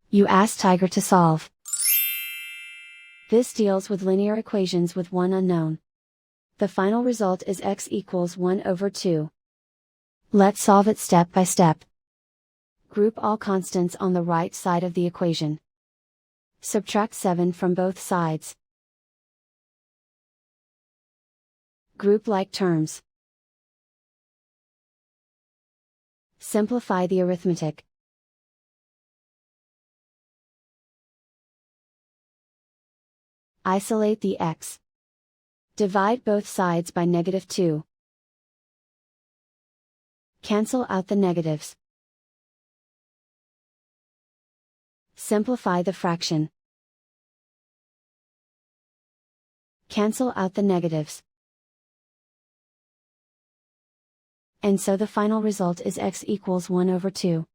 You ask Tiger to solve. This deals with linear equations with one unknown. The final result is x equals 1 over 2. Let's solve it step by step. Group all constants on the right side of the equation. Subtract 7 from both sides. Group like terms. Simplify the arithmetic. Isolate the x. Divide both sides by -2. Cancel out the negatives. Simplify the fraction. Cancel out the negatives. And so the final result is x equals 1 over 2.